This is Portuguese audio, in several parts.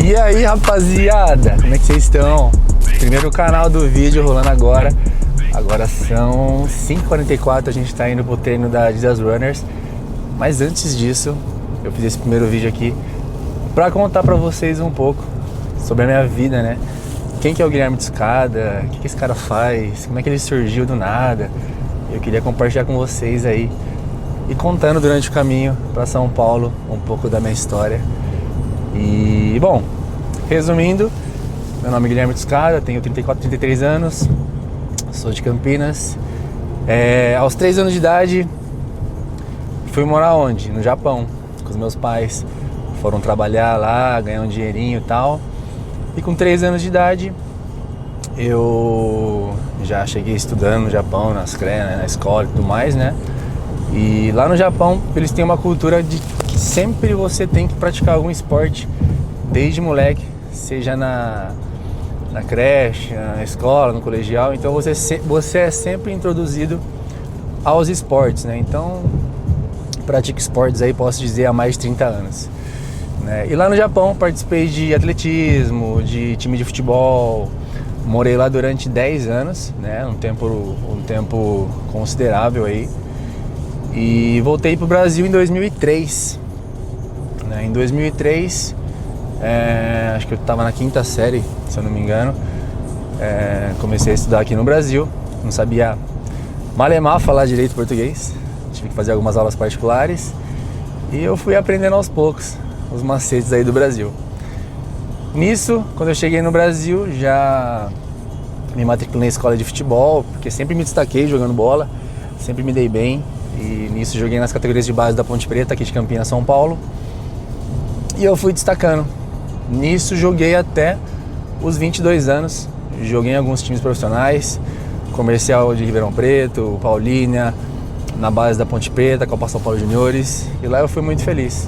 E aí, rapaziada, como é que vocês estão? Primeiro canal do vídeo rolando agora. Agora são 5h44, a gente tá indo pro treino da Adidas Runners. Mas antes disso, eu fiz esse primeiro vídeo aqui pra contar pra vocês um pouco sobre a minha vida, né? Quem que é o Guilherme Tsukada, o que esse cara faz, como é que ele surgiu do nada. Eu queria compartilhar com vocês aí e contando durante o caminho pra São Paulo um pouco da minha história. E, bom, resumindo, meu nome é Guilherme Tsukada, tenho 33 anos, sou de Campinas. Aos 3 anos de idade, fui morar onde? No Japão, com os meus pais. Foram trabalhar lá, ganhar um dinheirinho e tal. E com 3 anos de idade, eu já cheguei estudando no Japão, na escola e tudo mais, né? E lá no Japão, eles têm uma cultura de que sempre você tem que praticar algum esporte, desde moleque, seja na creche, na escola, no colegial. Então você é sempre introduzido aos esportes, né? Então, pratico esportes aí, posso dizer, há mais de 30 anos. Né? E lá no Japão, participei de atletismo, de time de futebol. Morei lá durante 10 anos, né? Um tempo considerável aí. E voltei pro Brasil em 2003. Né? Em 2003, acho que eu estava na 5ª série, se eu não me engano. Comecei a estudar aqui no Brasil. Não sabia malemar falar direito português. Tive que fazer algumas aulas particulares. E eu fui aprendendo aos poucos os macetes aí do Brasil. Nisso, quando eu cheguei no Brasil, já me matriculei na escola de futebol, porque sempre me destaquei jogando bola, sempre me dei bem. E nisso joguei nas categorias de base da Ponte Preta, aqui de Campinas, São Paulo. E eu fui destacando. Nisso joguei até os 22 anos. Joguei em alguns times profissionais, Comercial de Ribeirão Preto, Paulínia, na base da Ponte Preta, Copa São Paulo Juniores. E lá eu fui muito feliz.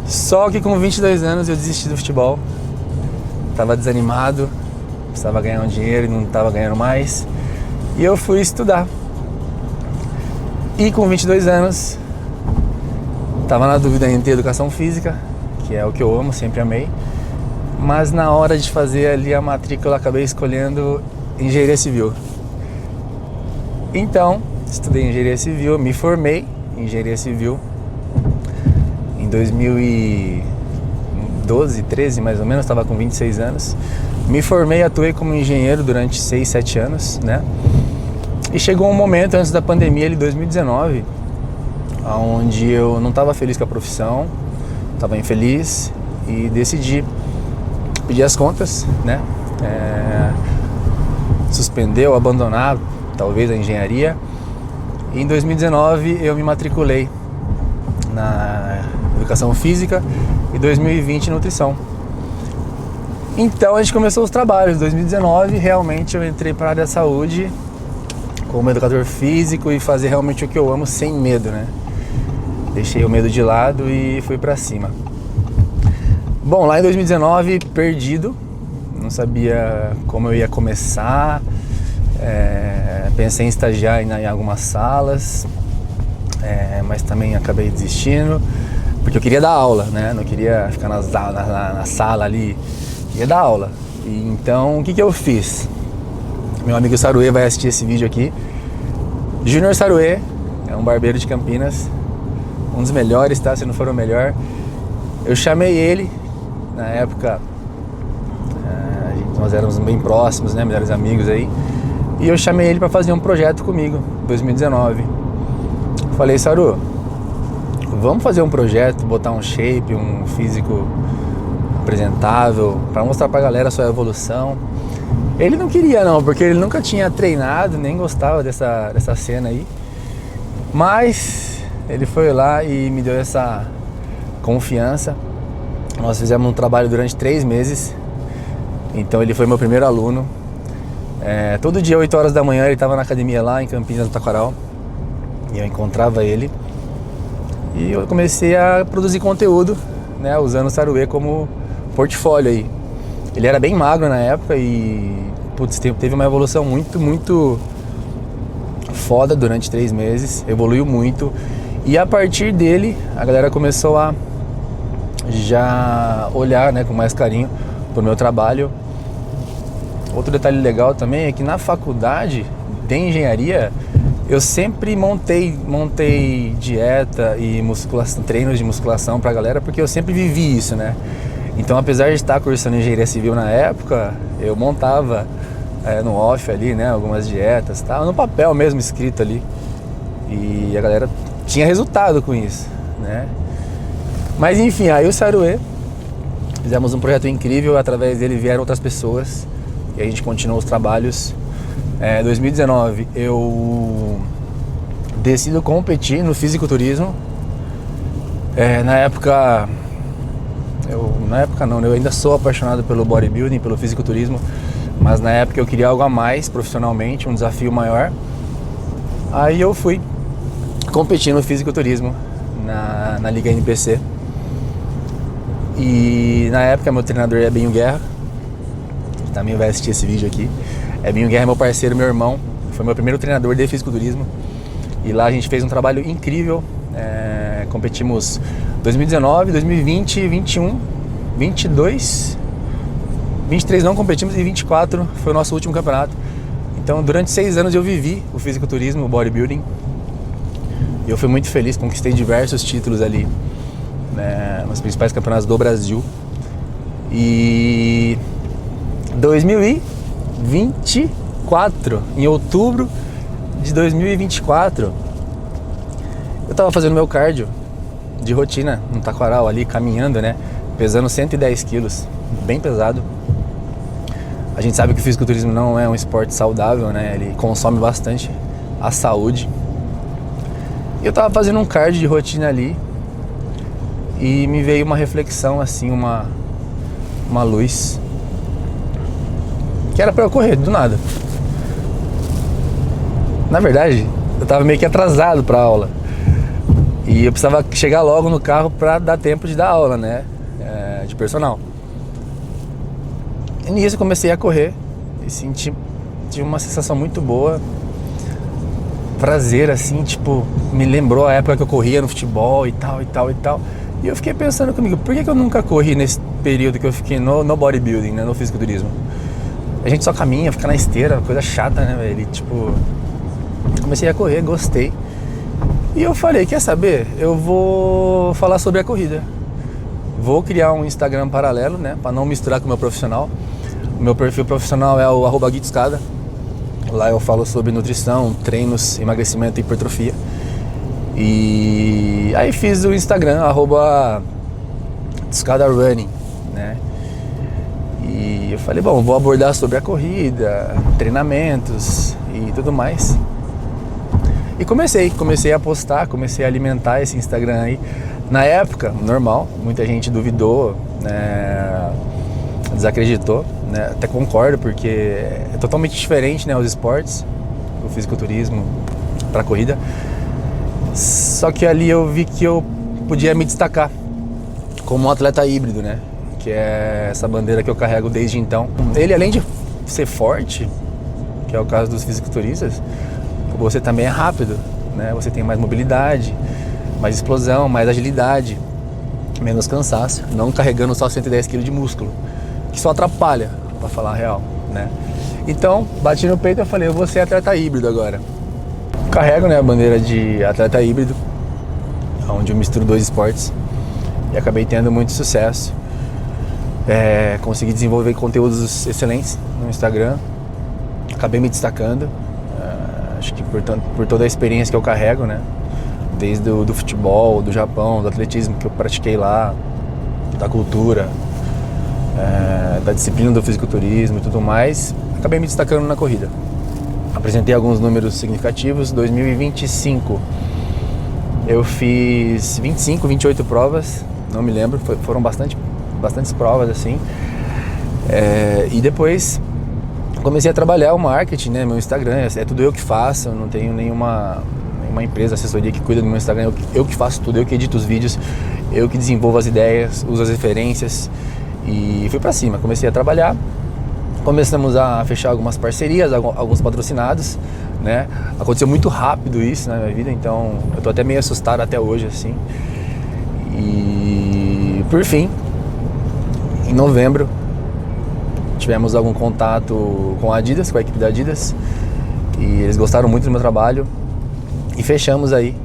Só que com 22 anos eu desisti do futebol. Tava desanimado, precisava ganhar um dinheiro e não estava ganhando mais. E eu fui estudar. E com 22 anos, tava na dúvida entre educação física, que é o que eu amo, sempre amei. Mas na hora de fazer ali a matrícula, acabei escolhendo engenharia civil. Então, estudei engenharia civil, me formei em engenharia civil em 2012, 13 mais ou menos, estava com 26 anos. Me formei, atuei como engenheiro durante 6, 7 anos, né? E chegou um momento antes da pandemia, de 2019, onde eu não estava feliz com a profissão, estava infeliz e decidi pedir as contas, né? Suspender ou abandonar, talvez, a engenharia. E em 2019 eu me matriculei na educação física e 2020 em nutrição. Então a gente começou os trabalhos. Em 2019 realmente eu entrei para a área da saúde como educador físico e fazer realmente o que eu amo sem medo, né? Deixei o medo de lado e fui para cima. Bom, lá em 2019, perdido, não sabia como eu ia começar, pensei em estagiar em algumas salas, mas também acabei desistindo, porque eu queria dar aula, né? Não queria ficar na sala ali, queria dar aula. E então, o que eu fiz? Meu amigo Saruê vai assistir esse vídeo aqui. Júnior Saruê é um barbeiro de Campinas, um dos melhores, tá? Se não for o melhor. Eu chamei ele, na época, nós éramos bem próximos, né? Melhores amigos aí. E eu chamei ele para fazer um projeto comigo, em 2019. Falei, Saru, vamos fazer um projeto, botar um shape, um físico apresentável, para mostrar pra galera a sua evolução. Ele não queria não, porque ele nunca tinha treinado, nem gostava dessa cena aí. Mas ele foi lá e me deu essa confiança. Nós fizemos um trabalho durante 3 meses. Então ele foi meu primeiro aluno. Todo dia, 8 horas da manhã, ele estava na academia lá em Campinas, no Taquaral. E eu encontrava ele. E eu comecei a produzir conteúdo, né, usando o Saruê como portfólio aí. Ele era bem magro na época e teve uma evolução muito foda durante 3 meses, evoluiu muito. E a partir dele, a galera começou a já olhar, né, com mais carinho pro meu trabalho. Outro detalhe legal também é que na faculdade de engenharia eu sempre montei dieta e musculação, treinos de musculação pra galera, porque eu sempre vivi isso, né? Então, apesar de estar cursando engenharia civil na época, eu montava no off ali, né, algumas dietas, tá? No papel mesmo escrito ali. E a galera tinha resultado com isso, né? Mas enfim, aí o Saruê, fizemos um projeto incrível, através dele vieram outras pessoas e a gente continuou os trabalhos. Em 2019 eu decido competir no fisiculturismo. Na época não, eu ainda sou apaixonado pelo bodybuilding, pelo fisiculturismo, mas na época eu queria algo a mais profissionalmente, um desafio maior. Aí eu fui competir no fisiculturismo na Liga NPC. E na época meu treinador é Binho Guerra, que também vai assistir esse vídeo aqui. Binho Guerra é meu parceiro, meu irmão, foi meu primeiro treinador de fisiculturismo. E lá a gente fez um trabalho incrível, competimos 2019, 2020, 21, 22, 23 não competimos e 24 foi o nosso último campeonato. Então durante 6 anos eu vivi o fisiculturismo, o bodybuilding. E eu fui muito feliz, conquistei diversos títulos ali, nos principais campeonatos do Brasil. E 2024, em outubro de 2024, eu tava fazendo meu cardio de rotina no Taquaral ali, caminhando, né, pesando 110 quilos, bem pesado. A gente sabe que o fisiculturismo não é um esporte saudável, né, ele consome bastante a saúde. E eu tava fazendo um cardio de rotina ali e me veio uma reflexão, assim, uma luz, que era pra eu correr, do nada. Na verdade, eu tava meio que atrasado pra aula e eu precisava chegar logo no carro pra dar tempo de dar aula, né, de personal. E nisso eu comecei a correr e tive uma sensação muito boa, prazer, assim, tipo, me lembrou a época que eu corria no futebol e tal. E eu fiquei pensando comigo, por que eu nunca corri nesse período que eu fiquei no bodybuilding, né, no fisiculturismo? A gente só caminha, fica na esteira, coisa chata, né, velho? E, tipo, comecei a correr, gostei. E eu falei, quer saber? Eu vou falar sobre a corrida. Vou criar um Instagram paralelo, né, pra não misturar com o meu profissional. O meu perfil profissional é o @guitoscada. Lá eu falo sobre nutrição, treinos, emagrecimento e hipertrofia. E aí fiz o Instagram, @ScadaRunning, né? E eu falei, bom, vou abordar sobre a corrida, treinamentos e tudo mais. E comecei a postar, comecei a alimentar esse Instagram aí. Na época, normal, muita gente duvidou, né, desacreditou, né? Até concordo, porque é totalmente diferente, né, os esportes, o fisiculturismo para corrida. Só que ali eu vi que eu podia me destacar como um atleta híbrido, né? Que é essa bandeira que eu carrego desde então. Ele, além de ser forte, que é o caso dos fisiculturistas, você também é rápido, né? Você tem mais mobilidade, mais explosão, mais agilidade, menos cansaço, não carregando só 110 kg de músculo, que só atrapalha, pra falar a real, né? Então, bati no peito e falei, eu vou ser atleta híbrido agora. Carrego, né, a bandeira de atleta híbrido, onde eu misturo 2 esportes, e acabei tendo muito sucesso. Consegui desenvolver conteúdos excelentes no Instagram, acabei me destacando, acho que por toda a experiência que eu carrego, né, desde do futebol, do Japão, do atletismo que eu pratiquei lá, da cultura, da disciplina do fisiculturismo e tudo mais, acabei me destacando na corrida. Apresentei alguns números significativos. 2025 eu fiz 25, 28 provas, não me lembro, foram bastantes provas, assim. E depois comecei a trabalhar o marketing, né, meu Instagram, é tudo eu que faço, eu não tenho nenhuma empresa, assessoria que cuida do meu Instagram, eu que faço tudo, eu que edito os vídeos, eu que desenvolvo as ideias, uso as referências e fui pra cima, comecei a trabalhar. Começamos a fechar algumas parcerias, alguns patrocinados, né? Aconteceu muito rápido isso na minha vida, então eu tô até meio assustado até hoje, assim. E por fim, em novembro tivemos algum contato com a Adidas, com a equipe da Adidas, e eles gostaram muito do meu trabalho e fechamos aí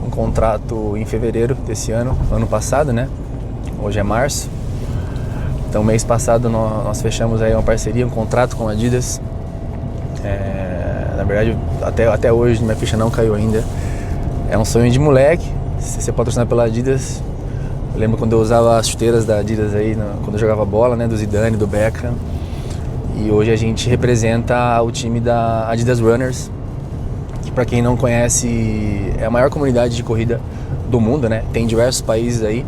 um contrato em fevereiro desse ano passado, né? Hoje é março. Então, mês passado nós fechamos aí uma parceria, um contrato com a Adidas. Na verdade, até hoje minha ficha não caiu ainda. É um sonho de moleque ser patrocinado pela Adidas. Eu lembro quando eu usava as chuteiras da Adidas aí, quando eu jogava bola, né? Do Zidane, do Beckham. E hoje a gente representa o time da Adidas Runners, que, para quem não conhece, é a maior comunidade de corrida do mundo, né? Tem diversos países aí.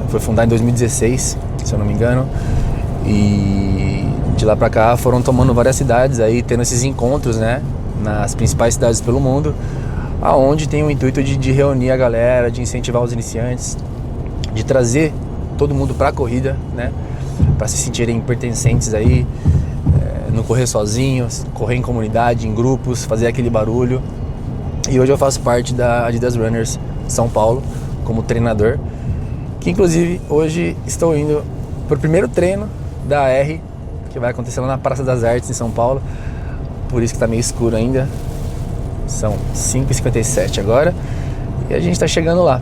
Foi fundada em 2016, se eu não me engano, e de lá pra cá foram tomando várias cidades aí, tendo esses encontros, né, nas principais cidades pelo mundo, aonde tem o intuito de reunir a galera, de incentivar os iniciantes, de trazer todo mundo pra corrida, né, pra se sentirem pertencentes aí, não correr sozinhos, correr em comunidade, em grupos, fazer aquele barulho. E hoje eu faço parte da Adidas Runners São Paulo como treinador, que inclusive hoje estou indo para o primeiro treino da R, que vai acontecer lá na Praça das Artes em São Paulo. Por isso que está meio escuro ainda. São 5h57 agora e a gente está chegando lá.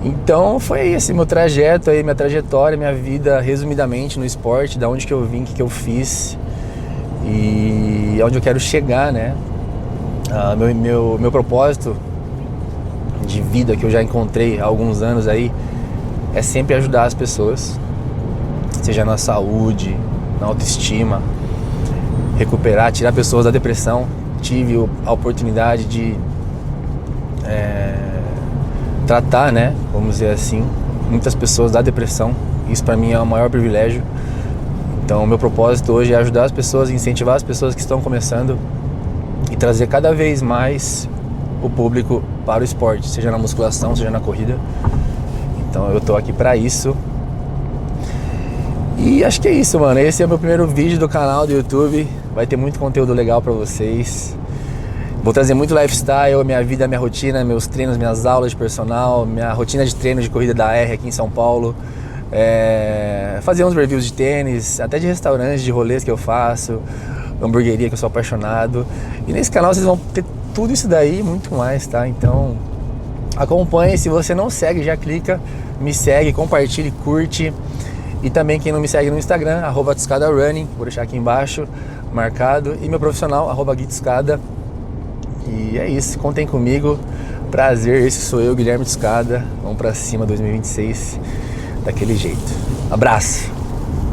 Então foi esse meu trajeto aí, minha trajetória, minha vida resumidamente no esporte, da onde que eu vim, o que eu fiz e onde eu quero chegar, né? Meu propósito de vida que eu já encontrei há alguns anos aí é sempre ajudar as pessoas, seja na saúde, na autoestima, recuperar, tirar pessoas da depressão. Tive a oportunidade de tratar, né, vamos dizer assim, muitas pessoas da depressão. Isso para mim é o maior privilégio. Então o meu propósito hoje é ajudar as pessoas, incentivar as pessoas que estão começando e trazer cada vez mais o público para o esporte, seja na musculação, seja na corrida. Então eu tô aqui para isso. E acho que é isso, mano. Esse é o meu primeiro vídeo do canal do YouTube. Vai ter muito conteúdo legal para vocês. Vou trazer muito lifestyle, minha vida, minha rotina, meus treinos, minhas aulas de personal, minha rotina de treino de corrida da R aqui em São Paulo. Fazer uns reviews de tênis, até de restaurantes, de rolês que eu faço, hamburgueria que eu sou apaixonado. E nesse canal vocês vão ter tudo isso daí e muito mais, tá? Então acompanhe, se você não segue, já clica, me segue, compartilhe, curte. E também quem não me segue no Instagram, @TscadaRunning, vou deixar aqui embaixo marcado. E meu profissional, @GuiTscada. E é isso, contem comigo, prazer, esse sou eu, Guilherme Tscada. Vamos pra cima 2026, daquele jeito. Abraço!